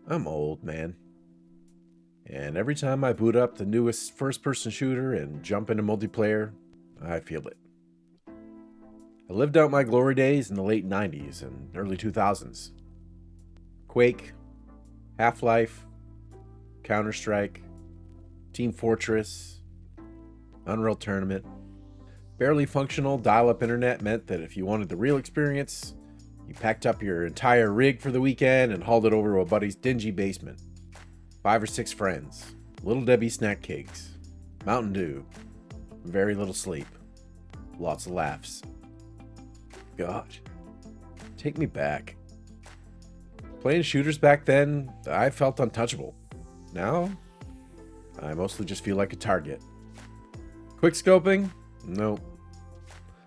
I'm old, man. And every time I boot up the newest first-person shooter and jump into multiplayer, I feel it. I lived out my glory days in the late 90s and early 2000s. Quake, Half-Life, Counter-Strike, Team Fortress, Unreal Tournament. Barely functional dial-up internet meant that if you wanted the real experience, you packed up your entire rig for the weekend and hauled it over to a buddy's dingy basement. 5 or 6 friends, Little Debbie snack cakes, Mountain Dew, very little sleep, lots of laughs. God, take me back. Playing shooters back then, I felt untouchable. Now, I mostly just feel like a target. Quick scoping? Nope.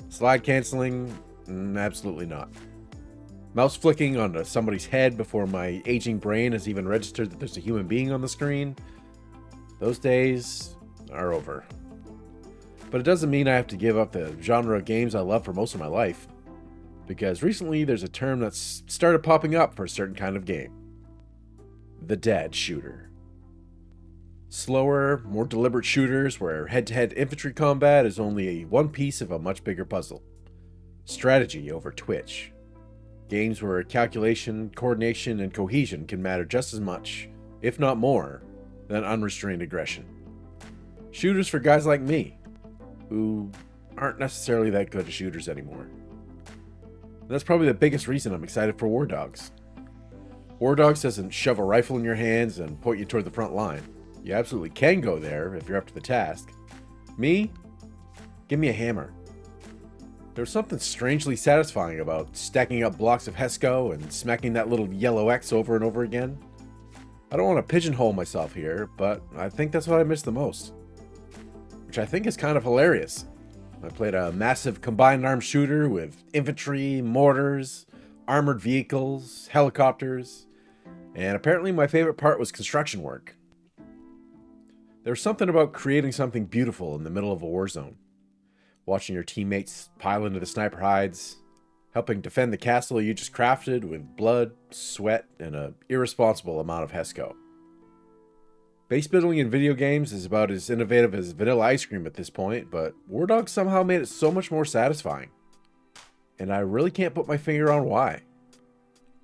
Slide canceling? Absolutely not. Mouse flicking onto somebody's head before my aging brain has even registered that there's a human being on the screen? Those days are over. But it doesn't mean I have to give up the genre of games I love for most of my life. Because recently there's a term that's started popping up for a certain kind of game. The dad shooter. Slower, more deliberate shooters where head-to-head infantry combat is only one piece of a much bigger puzzle. Strategy over twitch. Games where calculation, coordination, and cohesion can matter just as much, if not more, than unrestrained aggression. Shooters for guys like me, who aren't necessarily that good at shooters anymore. And that's probably the biggest reason I'm excited for Wardogs. Wardogs doesn't shove a rifle in your hands and point you toward the front line. You absolutely can go there if you're up to the task. Me? Give me a hammer. There's something strangely satisfying about stacking up blocks of Hesco and smacking that little yellow X over and over again. I don't want to pigeonhole myself here, but I think that's what I miss the most. Which I think is kind of hilarious. I played a massive combined arms shooter with infantry, mortars, armored vehicles, helicopters, and apparently my favorite part was construction work. There's something about creating something beautiful in the middle of a war zone. Watching your teammates pile into the sniper hides, helping defend the castle you just crafted with blood, sweat, and an irresponsible amount of Hesco. Base building in video games is about as innovative as vanilla ice cream at this point, but Wardogs somehow made it so much more satisfying. And I really can't put my finger on why.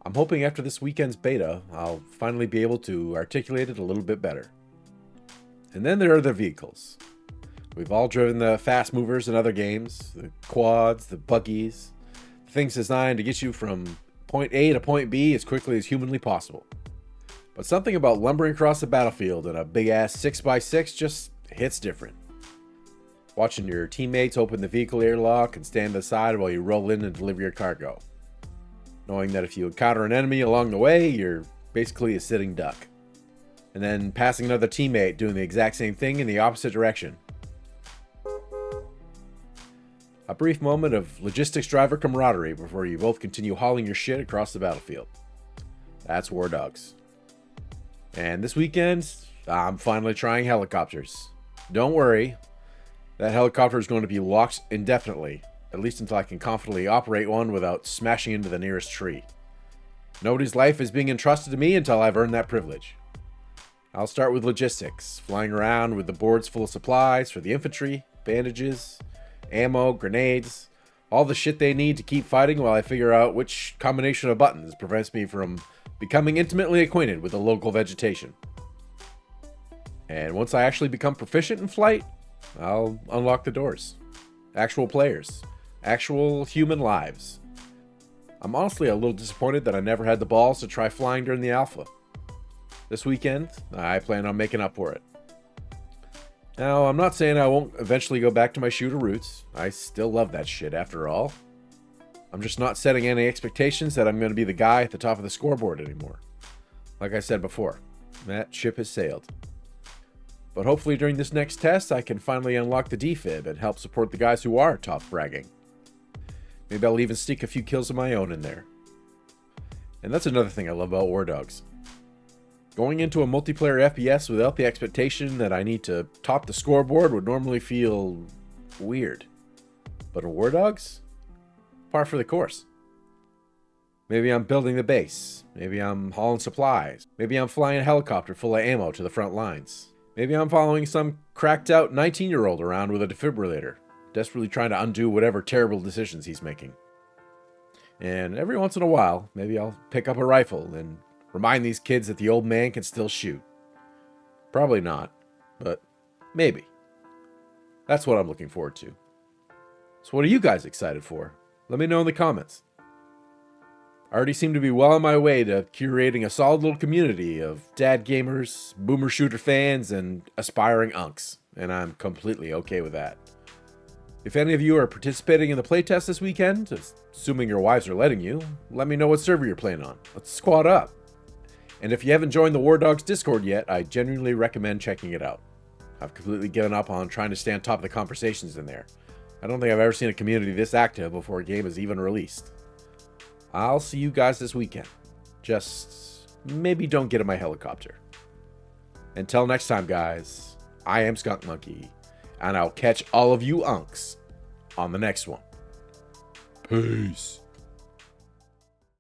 I'm hoping after this weekend's beta, I'll finally be able to articulate it a little bit better. And then there are the vehicles. We've all driven the fast movers in other games, the quads, the buggies, things designed to get you from point A to point B as quickly as humanly possible. But something about lumbering across the battlefield in a big-ass 6x6 just hits different. Watching your teammates open the vehicle airlock and stand aside while you roll in and deliver your cargo. Knowing that if you encounter an enemy along the way, you're basically a sitting duck. And then passing another teammate doing the exact same thing in the opposite direction. A brief moment of logistics driver camaraderie before you both continue hauling your shit across the battlefield. That's Wardogs. And this weekend, I'm finally trying helicopters. Don't worry, that helicopter is going to be locked indefinitely, at least until I can confidently operate one without smashing into the nearest tree. Nobody's life is being entrusted to me until I've earned that privilege. I'll start with logistics, flying around with the boards full of supplies for the infantry, bandages, ammo, grenades, all the shit they need to keep fighting while I figure out which combination of buttons prevents me from becoming intimately acquainted with the local vegetation. And once I actually become proficient in flight, I'll unlock the doors. Actual players. Actual human lives. I'm honestly a little disappointed that I never had the balls to try flying during the alpha. This weekend, I plan on making up for it. Now, I'm not saying I won't eventually go back to my shooter roots. I still love that shit after all. I'm just not setting any expectations that I'm going to be the guy at the top of the scoreboard anymore. Like I said before, that ship has sailed. But hopefully during this next test, I can finally unlock the defib and help support the guys who are top fragging. Maybe I'll even sneak a few kills of my own in there. And that's another thing I love about Wardogs. Going into a multiplayer FPS without the expectation that I need to top the scoreboard would normally feel weird. But in Wardogs, par for the course. Maybe I'm building the base. Maybe I'm hauling supplies. Maybe I'm flying a helicopter full of ammo to the front lines. Maybe I'm following some cracked out 19-year-old around with a defibrillator, desperately trying to undo whatever terrible decisions he's making. And every once in a while, maybe I'll pick up a rifle and remind these kids that the old man can still shoot. Probably not, but maybe. That's what I'm looking forward to. So what are you guys excited for? Let me know in the comments. I already seem to be well on my way to curating a solid little community of dad gamers, boomer shooter fans, and aspiring unks, and I'm completely okay with that. If any of you are participating in the playtest this weekend, assuming your wives are letting you, let me know what server you're playing on. Let's squad up. And if you haven't joined the Wardogs Discord yet, I genuinely recommend checking it out. I've completely given up on trying to stay on top of the conversations in there. I don't think I've ever seen a community this active before a game is even released. I'll see you guys this weekend. Just maybe don't get in my helicopter. Until next time, guys, I am SkunkMonkeY, and I'll catch all of you unks on the next one. Peace.